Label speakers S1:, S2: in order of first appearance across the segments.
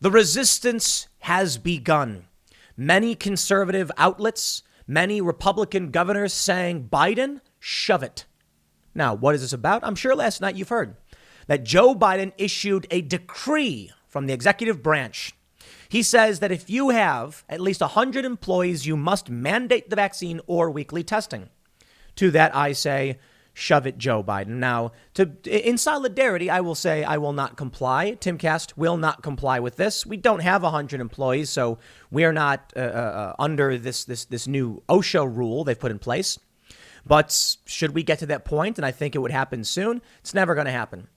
S1: The resistance has begun. Many conservative outlets, many Republican governors saying, Biden, shove it. Now, what is this about? I'm sure last night you've heard that Joe Biden issued a decree from the executive branch. He says that if you have at least 100 employees, you must mandate the vaccine or weekly testing. To that, I say, shove it, Joe Biden. Now, in solidarity, I will say I will not comply. Timcast will not comply with this. We don't have 100 employees, so we're not under this new OSHA rule they've put in place. But should we get to that point, and I think it would happen soon, it's never going to happen.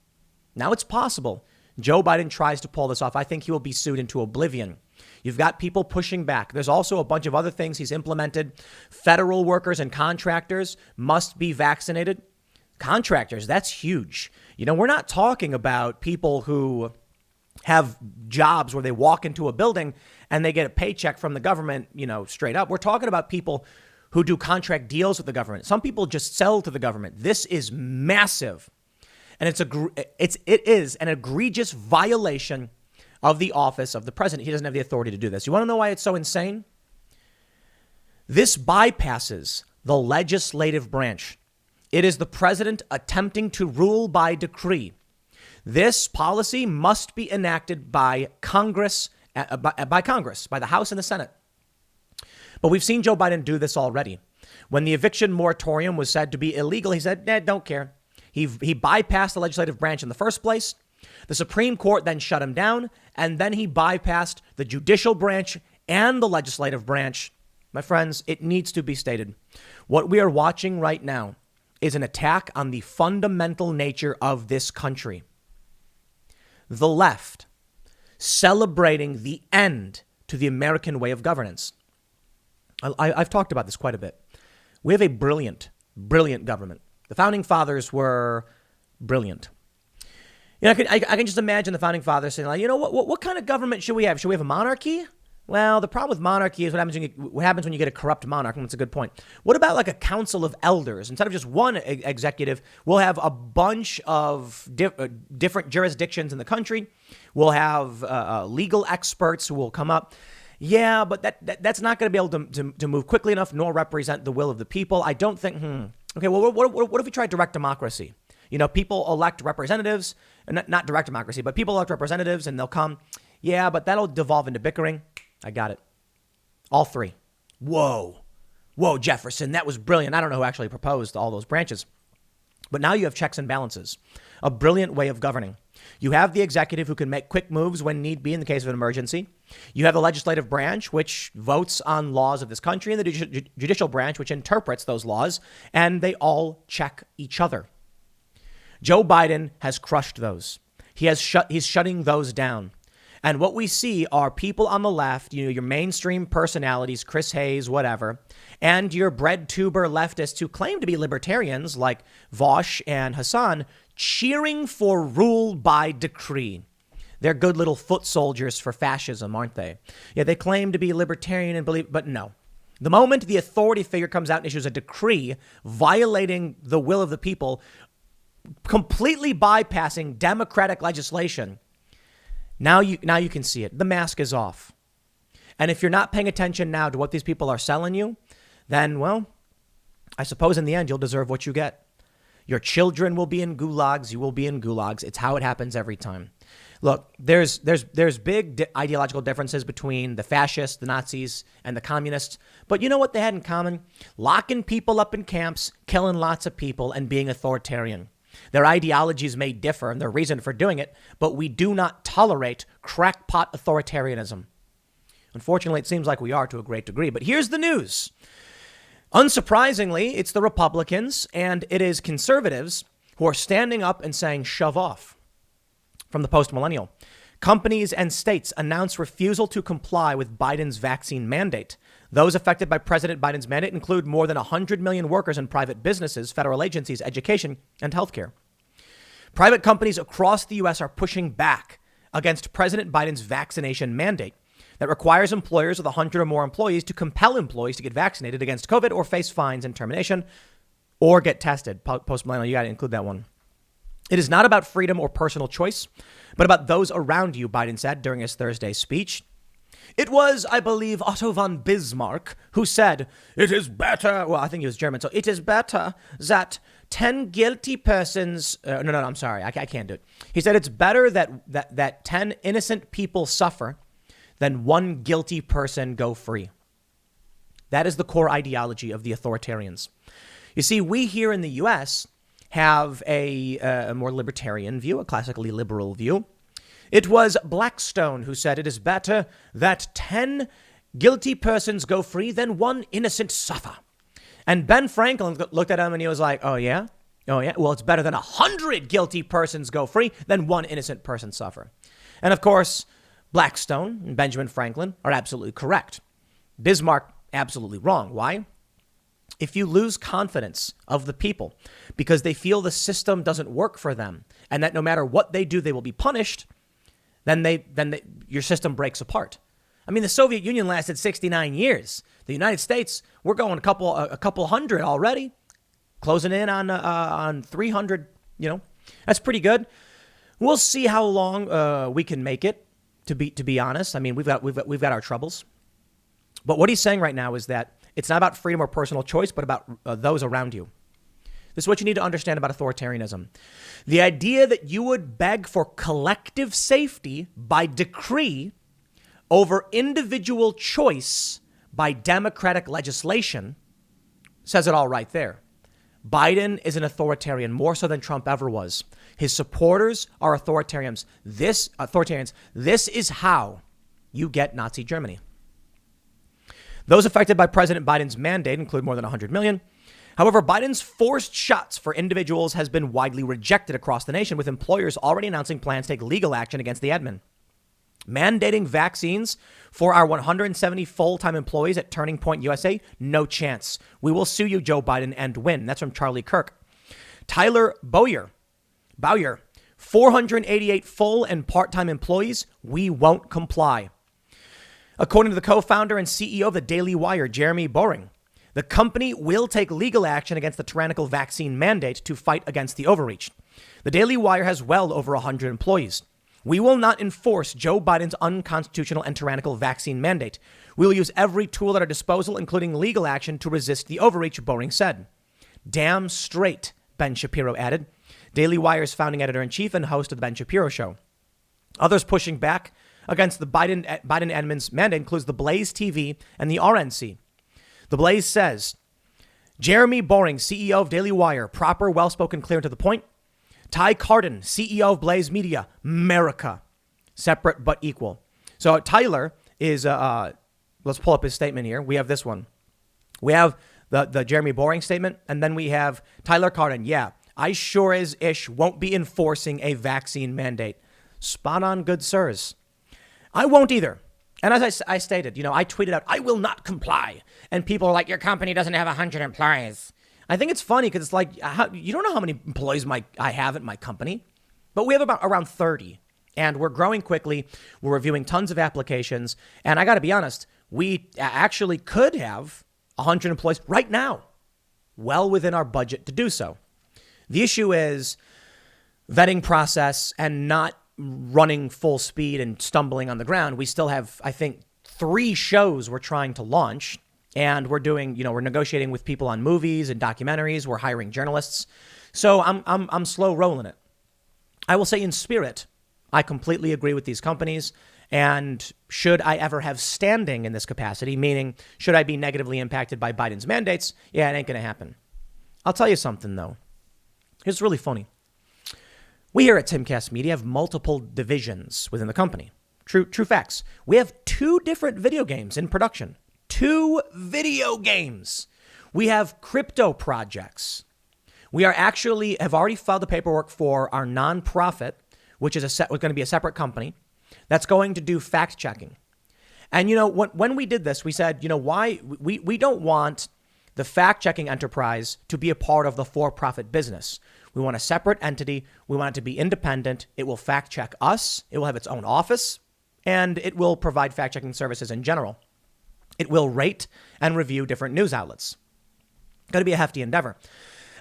S1: Now it's possible. Joe Biden tries to pull this off. I think he will be sued into oblivion. You've got people pushing back. There's also a bunch of other things he's implemented. Federal workers and contractors must be vaccinated. Contractors, that's huge. You know, we're not talking about people who have jobs where they walk into a building and they get a paycheck from the government, you know, straight up. We're talking about people who do contract deals with the government. Some people just sell to the government. This is massive. And it is an egregious violation of the office of the president. He doesn't have the authority to do this. You want to know why it's so insane? This bypasses the legislative branch. It is the president attempting to rule by decree. This policy must be enacted by Congress, by the House and the Senate. But we've seen Joe Biden do this already. When the eviction moratorium was said to be illegal, he said, don't care. He bypassed the legislative branch in the first place. The Supreme Court then shut him down, and then he bypassed the judicial branch and the legislative branch. My friends, it needs to be stated. What we are watching right now is an attack on the fundamental nature of this country. The left celebrating the end to the American way of governance. I've talked about this quite a bit. We have a brilliant government. The founding fathers were brilliant. You know, I can just imagine the founding fathers saying, like, you know, what kind of government should we have? Should we have a monarchy? Well, the problem with monarchy is what happens when you get a corrupt monarch. That's a good point. What about like a council of elders? Instead of just one executive, we'll have a bunch of different jurisdictions in the country. We'll have legal experts who will come up. Yeah, but that's not going to be able to move quickly enough nor represent the will of the people. I don't think, Okay, well, what if we try direct democracy? You know, people elect representatives, not direct democracy, but people elect representatives and they'll come. Yeah, but that'll devolve into bickering. I got it. All three. Whoa, Jefferson, that was brilliant. I don't know who actually proposed all those branches. But now you have checks and balances, a brilliant way of governing. You have the executive who can make quick moves when need be in the case of an emergency. You have the legislative branch, which votes on laws of this country, and the judicial branch, which interprets those laws, and they all check each other. Joe Biden has crushed those. He's shutting those down. And what we see are people on the left, you know, your mainstream personalities, Chris Hayes, whatever, and your bread tuber leftists who claim to be libertarians like Vosh and Hassan, cheering for rule by decree. They're good little foot soldiers for fascism, aren't they? Yeah, they claim to be libertarian and believe, but no. The moment the authority figure comes out and issues a decree violating the will of the people, completely bypassing democratic legislation, now you can see it. The mask is off. And if you're not paying attention now to what these people are selling you, then, well, I suppose in the end, you'll deserve what you get. Your children will be in gulags. You will be in gulags. It's how it happens every time. Look, there's big ideological differences between the fascists, the Nazis, and the communists. But you know what they had in common? Locking people up in camps, killing lots of people, and being authoritarian. Their ideologies may differ and their reason for doing it, but we do not tolerate crackpot authoritarianism. Unfortunately, it seems like we are to a great degree. But here's the news. Unsurprisingly, it's the Republicans and it is conservatives who are standing up and saying, shove off. From the Post-Millennial, companies and states announce refusal to comply with Biden's vaccine mandate. Those affected by President Biden's mandate include more than 100 million workers in private businesses, federal agencies, education, and healthcare. Private companies across the U.S. are pushing back against President Biden's vaccination mandate that requires employers with 100 or more employees to compel employees to get vaccinated against COVID or face fines and termination or get tested. Post-Millennial, you got to include that one. It is not about freedom or personal choice, but about those around you, Biden said during his Thursday speech. It was, I believe, Otto von Bismarck who said, it is better, well, I think he was German, so it is better that 10 guilty persons, I'm sorry, I can't do it. He said it's better that 10 innocent people suffer than one guilty person go free. That is the core ideology of the authoritarians. You see, we here in the U.S. have a more libertarian view, a classically liberal view. It was Blackstone who said it is better that 10 guilty persons go free than one innocent suffer. And Ben Franklin looked at him and he was like, oh, yeah? Oh, yeah? Well, it's better than 100 guilty persons go free than one innocent person suffer. And of course, Blackstone and Benjamin Franklin are absolutely correct. Bismarck, absolutely wrong. Why? If you lose confidence of the people because they feel the system doesn't work for them and that no matter what they do, they will be punished, then your system breaks apart. I mean, the Soviet Union lasted 69 years. The United States, we're going a couple hundred already, closing in on 300. That's pretty good. We'll see how long we can make it. To be honest, I mean, we've got our troubles. But what he's saying right now is that it's not about freedom or personal choice, but about those around you. This is what you need to understand about authoritarianism. The idea that you would beg for collective safety by decree over individual choice by democratic legislation says it all right there. Biden is an authoritarian, more so than Trump ever was. His supporters are authoritarians. This is how you get Nazi Germany. Those affected by President Biden's mandate include more than 100 million. However, Biden's forced shots for individuals has been widely rejected across the nation, with employers already announcing plans to take legal action against the admin. Mandating vaccines for our 170 full-time employees at Turning Point USA? No chance. We will sue you, Joe Biden, and win. That's from Charlie Kirk. Tyler Bowyer, 488 full and part-time employees? We won't comply. According to the co-founder and CEO of the Daily Wire, Jeremy Boring, the company will take legal action against the tyrannical vaccine mandate to fight against the overreach. The Daily Wire has well over 100 employees. We will not enforce Joe Biden's unconstitutional and tyrannical vaccine mandate. We will use every tool at our disposal, including legal action, to resist the overreach, Boring said. Damn straight, Ben Shapiro added, Daily Wire's founding editor-in-chief and host of the Ben Shapiro Show. Others pushing back against the Biden admin's mandate includes the Blaze TV and the RNC. The Blaze says, Jeremy Boring, CEO of Daily Wire, proper, well-spoken, clear and to the point. Ty Carden, CEO of Blaze Media, America, separate but equal. So Tyler is, let's pull up his statement here. We have this one. We have the Jeremy Boring statement, and then we have Tyler Carden. Yeah, I sure as ish won't be enforcing a vaccine mandate. Spot on, good sirs. I won't either. And as I stated, I tweeted out, I will not comply. And people are like, your company doesn't have 100 employees. I think it's funny because it's like, you don't know how many employees I have at my company, but we have around 30 and we're growing quickly. We're reviewing tons of applications. And I got to be honest, we actually could have 100 employees right now, well within our budget to do so. The issue is vetting process and not running full speed and stumbling on the ground. We still have, I think, 3 shows we're trying to launch, and we're doing, we're negotiating with people on movies and documentaries. We're hiring journalists. So I'm slow rolling it. I will say in spirit, I completely agree with these companies. And should I ever have standing in this capacity, meaning should I be negatively impacted by Biden's mandates? Yeah, it ain't going to happen. I'll tell you something, though. It's really funny. We here at Timcast Media have multiple divisions within the company. True facts. We have 2 different video games in production. 2 video games. We have crypto projects. We have already filed the paperwork for our nonprofit, which is going to be a separate company that's going to do fact checking. And, when we did this, we said, why we don't want the fact checking enterprise to be a part of the for-profit business. We want a separate entity. We want it to be independent. It will fact check us. It will have its own office, and it will provide fact checking services in general. It will rate and review different news outlets. Got to be a hefty endeavor.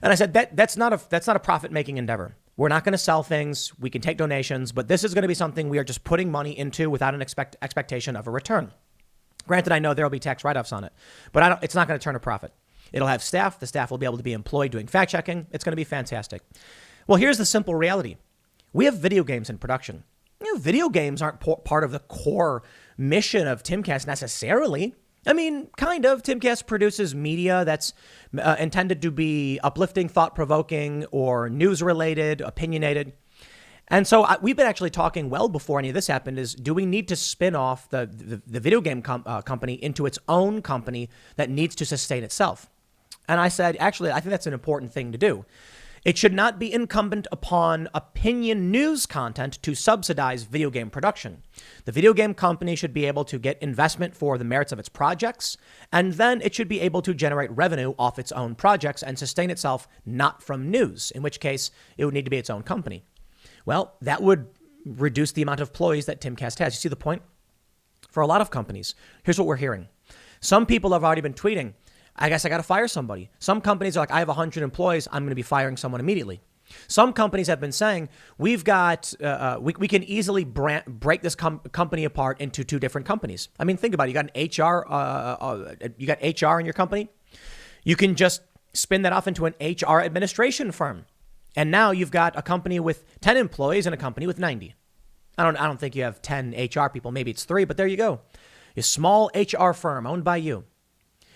S1: And I said that's not a profit making endeavor. We're not going to sell things. We can take donations, but this is going to be something we are just putting money into without an expectation of a return. Granted, I know there will be tax write-offs on it, but it's not going to turn a profit. It'll have staff. The staff will be able to be employed doing fact checking. It's going to be fantastic. Well, here's the simple reality. We have video games in production. Video games aren't part of the core mission of Timcast necessarily. I mean, kind of. Timcast produces media that's intended to be uplifting, thought-provoking, or news-related, opinionated. And so we've been actually talking well before any of this happened is, do we need to spin off the video game company into its own company that needs to sustain itself? And I said, actually, I think that's an important thing to do. It should not be incumbent upon opinion news content to subsidize video game production. The video game company should be able to get investment for the merits of its projects, and then it should be able to generate revenue off its own projects and sustain itself not from news, in which case it would need to be its own company. Well, that would reduce the amount of employees that Timcast has. You see the point? For a lot of companies, here's what we're hearing. Some people have already been tweeting, I guess I got to fire somebody. Some companies are like, I have 100 employees. I'm going to be firing someone immediately. Some companies have been saying, we've got, we can easily break this company apart into two different companies. I mean, think about it. You got HR in your company. You can just spin that off into an HR administration firm. And now you've got a company with 10 employees and a company with 90. I don't think you have 10 HR people. Maybe it's 3, but there you go. A small HR firm owned by you.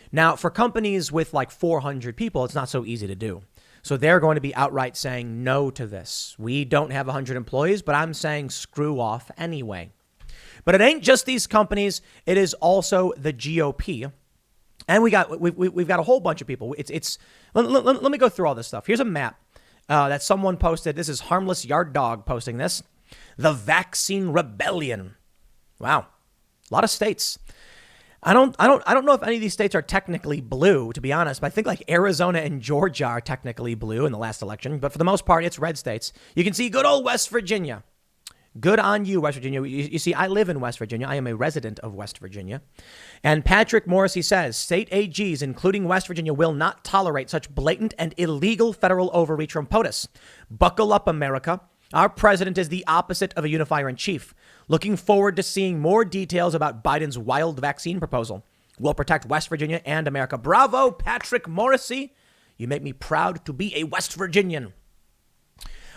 S1: Now, for companies with like 400 people, it's not so easy to do. So they're going to be outright saying no to this. We don't have 100 employees, but I'm saying screw off anyway. But it ain't just these companies. It is also the GOP. And we've got a whole bunch of people. Let me go through all this stuff. Here's a map that someone posted. This is Harmless Yard Dog posting this. The Vaccine Rebellion. Wow. A lot of states. I don't know if any of these states are technically blue, to be honest, but I think like Arizona and Georgia are technically blue in the last election. But for the most part, it's red states. You can see good old West Virginia. Good on you, West Virginia. You see, I live in West Virginia. I am a resident of West Virginia. And Patrick Morrissey says state AGs, including West Virginia, will not tolerate such blatant and illegal federal overreach from POTUS. Buckle up, America. Our president is the opposite of a unifier in chief. Looking forward to seeing more details about Biden's wild vaccine proposal. We'll protect West Virginia and America. Bravo, Patrick Morrissey. You make me proud to be a West Virginian.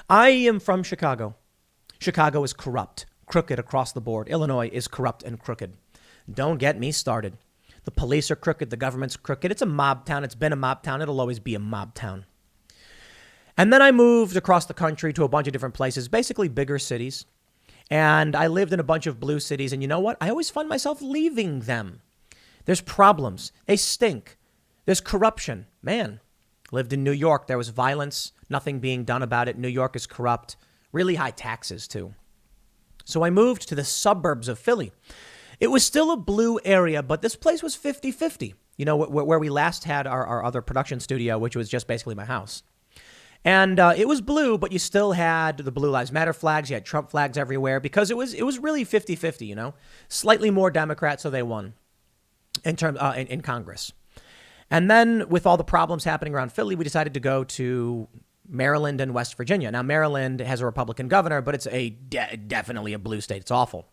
S1: I am from Chicago. Chicago is corrupt, crooked across the board. Illinois is corrupt and crooked. Don't get me started. The police are crooked. The government's crooked. It's a mob town. It's been a mob town. It'll always be a mob town. And then I moved across the country to a bunch of different places, basically bigger cities. And I lived in a bunch of blue cities. And you know what? I always find myself leaving them. There's problems. They stink. There's corruption. Man, lived in New York. There was violence. Nothing being done about it. New York is corrupt. Really high taxes, too. So I moved to the suburbs of Philly. It was still a blue area, but this place was 50-50. You know, where we last had our other production studio, which was just basically my house. And it was blue, but you still had the Blue Lives Matter flags. You had Trump flags everywhere because it was really 50-50, you know, slightly more Democrats, so they won in Congress. And then with all the problems happening around Philly, we decided to go to Maryland and West Virginia. Now, Maryland has a Republican governor, but it's definitely a blue state. It's awful.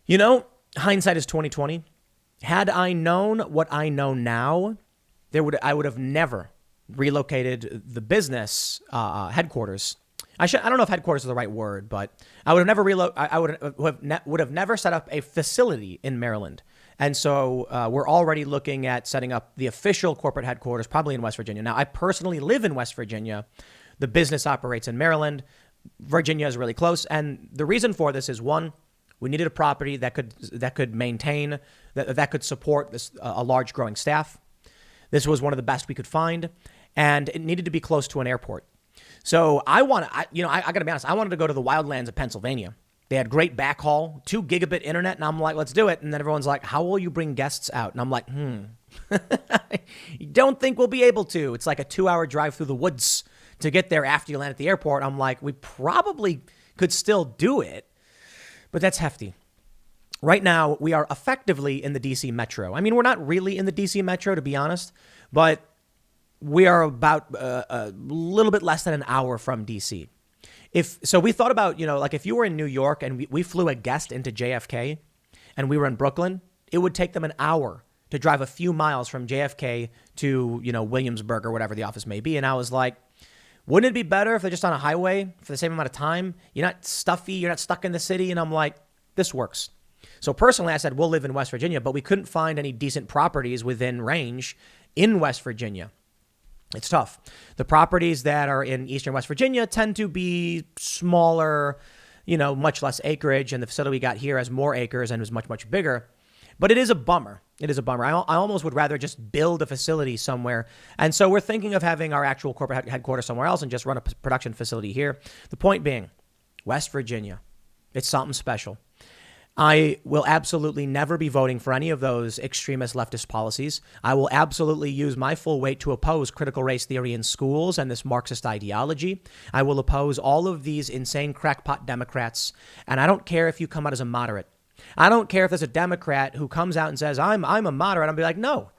S1: You know, hindsight is 2020. Had I known what I know now, I would have never relocated the business headquarters. I don't know if headquarters is the right word, but I would have never would have never set up a facility in Maryland. And so we're already looking at setting up the official corporate headquarters, probably in West Virginia. Now, I personally live in West Virginia. The business operates in Maryland. Virginia is really close. And the reason for this is, one, we needed a property that could maintain, that could support a large growing staff. This was one of the best we could find. And it needed to be close to an airport. So I got to be honest, I wanted to go to the wildlands of Pennsylvania. They had great backhaul, 2 gigabit internet, and I'm like, let's do it. And then everyone's like, how will you bring guests out? And I'm like, You don't think we'll be able to. It's like a 2-hour drive through the woods to get there after you land at the airport. I'm like, we probably could still do it, but that's hefty. Right now, we are effectively in the DC metro. I mean, we're not really in the DC metro, to be honest, but we are about a little bit less than an hour from D.C. So we thought about, like if you were in New York and we flew a guest into JFK and we were in Brooklyn, it would take them an hour to drive a few miles from JFK to, Williamsburg or whatever the office may be. And I was like, wouldn't it be better if they're just on a highway for the same amount of time? You're not stuffy. You're not stuck in the city. And I'm like, this works. So personally, I said, we'll live in West Virginia, but we couldn't find any decent properties within range in West Virginia. It's tough. The properties that are in eastern West Virginia tend to be smaller, much less acreage. And the facility we got here has more acres and is much, much bigger. But it is a bummer. It is a bummer. I almost would rather just build a facility somewhere. And so we're thinking of having our actual corporate headquarters somewhere else and just run a production facility here. The point being, West Virginia, it's something special. I will absolutely never be voting for any of those extremist leftist policies. I will absolutely use my full weight to oppose critical race theory in schools and this Marxist ideology. I will oppose all of these insane crackpot Democrats. And I don't care if you come out as a moderate. I don't care if there's a Democrat who comes out and says, I'm a moderate. I'll be like, no,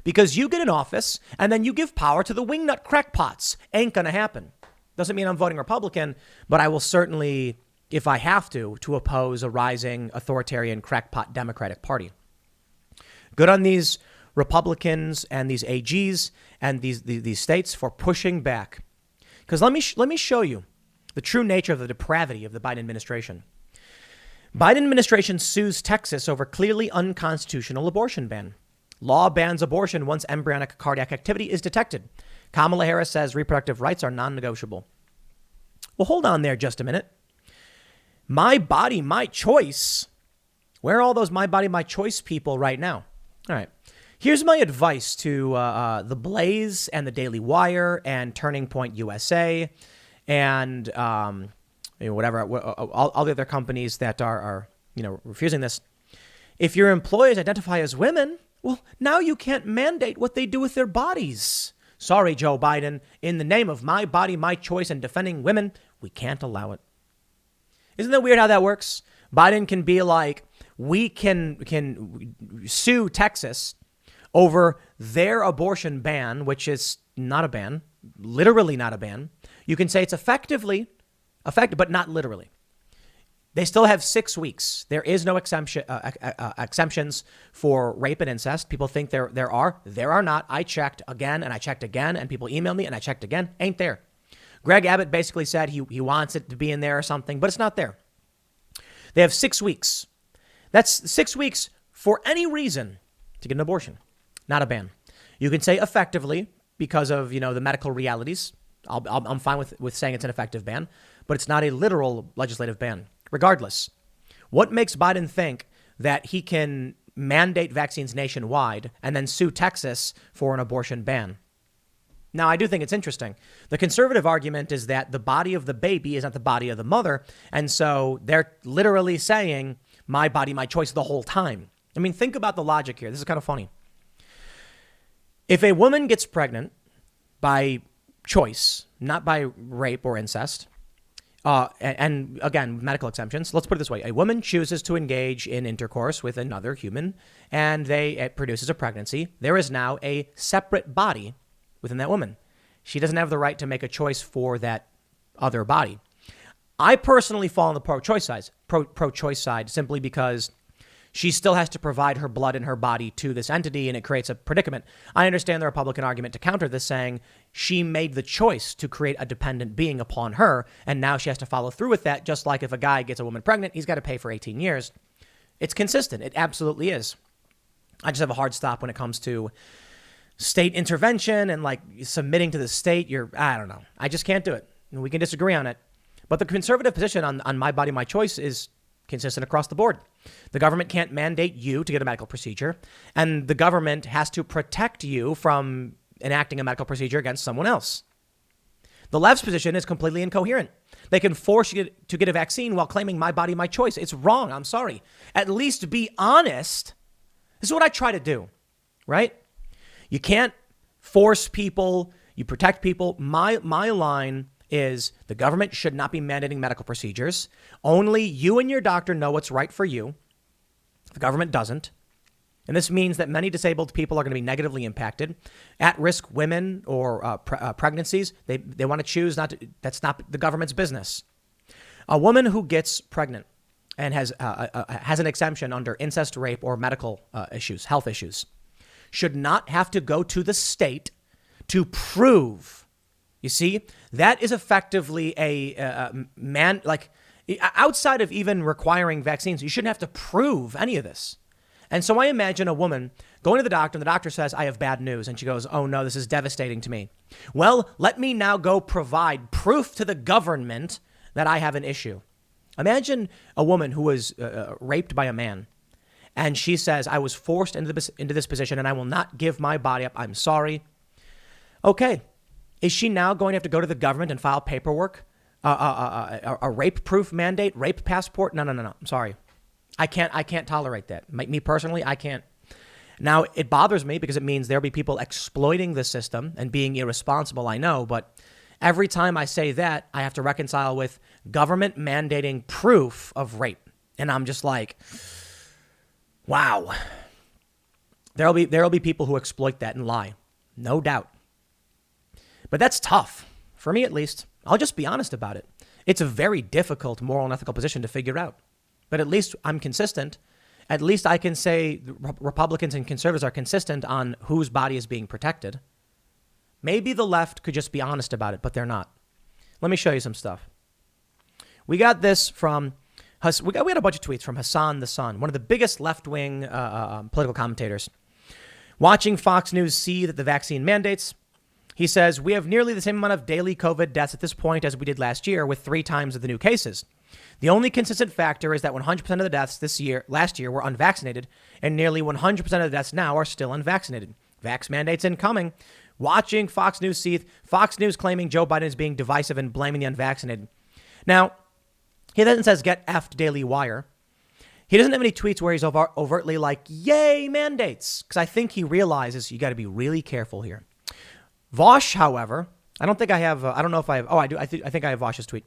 S1: because you get in office and then you give power to the wingnut crackpots. Ain't going to happen. Doesn't mean I'm voting Republican, but I will certainly, if I have to oppose a rising authoritarian crackpot Democratic Party. Good on these Republicans and these AGs and these states for pushing back. Because let me show you the true nature of the depravity of the Biden administration. Biden administration sues Texas over clearly unconstitutional abortion ban. Law bans abortion once embryonic cardiac activity is detected. Kamala Harris says reproductive rights are non-negotiable. Well, hold on there just a minute. My body, my choice. Where are all those my body, my choice people right now? All right. Here's my advice to The Blaze and the Daily Wire and Turning Point USA and whatever, all the other companies that are refusing this. If your employees identify as women, well, now you can't mandate what they do with their bodies. Sorry, Joe Biden. In the name of my body, my choice and defending women, we can't allow it. Isn't that weird how that works? Biden can be like, we can sue Texas over their abortion ban, which is not a ban, literally not a ban. You can say it's effective, but not literally. They still have 6 weeks. There is no exemptions for rape and incest. People think there are. There are not. I checked again and I checked again, and people email me and I checked again. Ain't there. Greg Abbott basically said he wants it to be in there or something, but it's not there. They have 6 weeks. That's 6 weeks for any reason to get an abortion. Not a ban. You can say effectively because of, the medical realities. I'm fine with saying it's an effective ban, but it's not a literal legislative ban. Regardless, what makes Biden think that he can mandate vaccines nationwide and then sue Texas for an abortion ban? Now, I do think it's interesting. The conservative argument is that the body of the baby is not the body of the mother. And so they're literally saying my body, my choice the whole time. I mean, think about the logic here. This is kind of funny. If a woman gets pregnant by choice, not by rape or incest, and again, medical exemptions, let's put it this way. A woman chooses to engage in intercourse with another human and it produces a pregnancy. There is now a separate body within that woman. She doesn't have the right to make a choice for that other body. I personally fall on the pro-choice side simply because she still has to provide her blood and her body to this entity, and it creates a predicament. I understand the Republican argument to counter this, saying she made the choice to create a dependent being upon her, and now she has to follow through with that, just like if a guy gets a woman pregnant, he's got to pay for 18 years. It's consistent. It absolutely is. I just have a hard stop when it comes to state intervention and like submitting to the state. I don't know. I just can't do it. We can disagree on it. But the conservative position on my body, my choice is consistent across the board. The government can't mandate you to get a medical procedure, and the government has to protect you from enacting a medical procedure against someone else. The left's position is completely incoherent. They can force you to get a vaccine while claiming my body, my choice. It's wrong. I'm sorry. At least be honest. This is what I try to do, right? You can't force people. You protect people. My line is the government should not be mandating medical procedures. Only you and your doctor know what's right for you. The government doesn't. And this means that many disabled people are going to be negatively impacted. At-risk women or pregnancies, they want to choose not to. That's not the government's business. A woman who gets pregnant and has an exemption under incest, rape, or medical issues, health issues, should not have to go to the state to prove. You see, that is effectively a man, like outside of even requiring vaccines, you shouldn't have to prove any of this. And so I imagine a woman going to the doctor and the doctor says, I have bad news. And she goes, oh no, this is devastating to me. Well, let me now go provide proof to the government that I have an issue. Imagine a woman who was raped by a man. And she says, I was forced into this position and I will not give my body up. I'm sorry. Okay. Is she now going to have to go to the government and file paperwork? A rape proof mandate, rape passport? No. I'm sorry. I can't tolerate that. Me personally, I can't. Now, it bothers me because it means there'll be people exploiting the system and being irresponsible, I know. But every time I say that, I have to reconcile with government mandating proof of rape. And I'm just like, wow. There'll be people who exploit that and lie. No doubt. But that's tough. For me, at least. I'll just be honest about it. It's a very difficult moral and ethical position to figure out. But at least I'm consistent. At least I can say Republicans and conservatives are consistent on whose body is being protected. Maybe the left could just be honest about it, but they're not. Let me show you some stuff. We got this from, we had a bunch of tweets from Hassan the Sun, one of the biggest left-wing political commentators. Watching Fox News see that the vaccine mandates, he says, we have nearly the same amount of daily COVID deaths at this point as we did last year with 3 times of the new cases. The only consistent factor is that 100% of the deaths last year were unvaccinated, and nearly 100% of the deaths now are still unvaccinated. Vax mandates incoming. Watching Fox News see Fox News claiming Joe Biden is being divisive and blaming the unvaccinated. Now, he then says, get effed Daily Wire. He doesn't have any tweets where he's overtly like, yay, mandates, because I think he realizes you got to be really careful here. Vosh, however, I don't think I have, I don't know if I have, oh, I do. I think I have Vosh's tweet.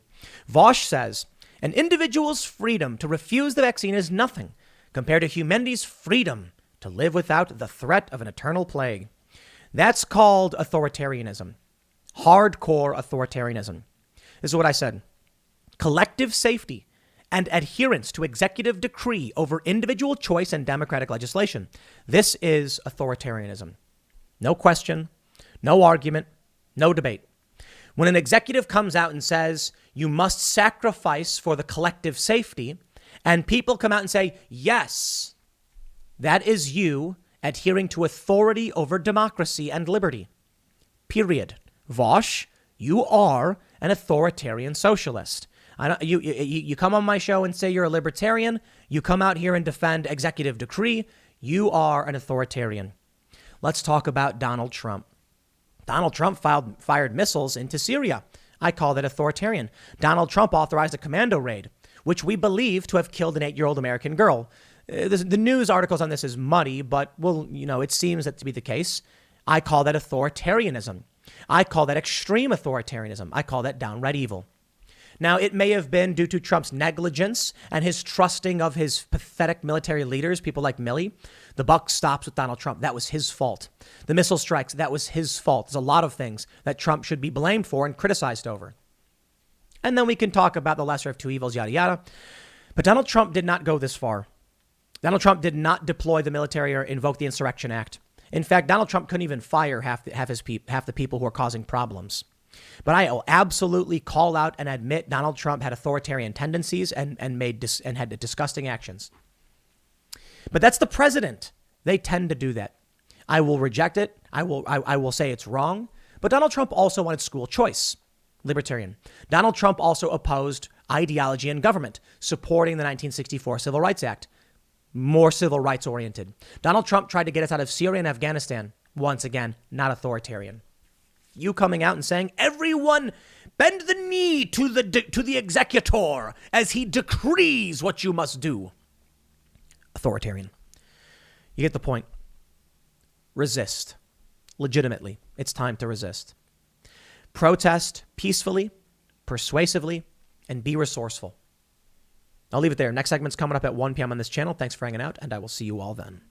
S1: Vosh says, an individual's freedom to refuse the vaccine is nothing compared to humanity's freedom to live without the threat of an eternal plague. That's called authoritarianism. Hardcore authoritarianism. This is what I said. Collective safety and adherence to executive decree over individual choice and democratic legislation. This is authoritarianism. No question, no argument, no debate. When an executive comes out and says, you must sacrifice for the collective safety, and people come out and say, yes, that is you adhering to authority over democracy and liberty. Period. Vosh, you are an authoritarian socialist. You come on my show and say you're a libertarian. You come out here and defend executive decree. You are an authoritarian. Let's talk about Donald Trump. Donald Trump fired missiles into Syria. I call that authoritarian. Donald Trump authorized a commando raid, which we believe to have killed an 8-year-old American girl. The news articles on this is muddy, but it seems that to be the case. I call that authoritarianism. I call that extreme authoritarianism. I call that downright evil. Now, it may have been due to Trump's negligence and his trusting of his pathetic military leaders, people like Milley. The buck stops with Donald Trump. That was his fault. The missile strikes, that was his fault. There's a lot of things that Trump should be blamed for and criticized over. And then we can talk about the lesser of two evils, yada, yada. But Donald Trump did not go this far. Donald Trump did not deploy the military or invoke the Insurrection Act. In fact, Donald Trump couldn't even fire half the people who are causing problems. But I will absolutely call out and admit Donald Trump had authoritarian tendencies and had disgusting actions. But that's the president. They tend to do that. I will reject it. I will say it's wrong. But Donald Trump also wanted school choice. Libertarian. Donald Trump also opposed ideology in government, supporting the 1964 Civil Rights Act. More civil rights oriented. Donald Trump tried to get us out of Syria and Afghanistan. Once again, not authoritarian. You coming out and saying, everyone bend the knee to the executor as he decrees what you must do. Authoritarian. You get the point. Resist. Legitimately. It's time to resist. Protest peacefully, persuasively, and be resourceful. I'll leave it there. Next segment's coming up at 1 p.m. on this channel. Thanks for hanging out, and I will see you all then.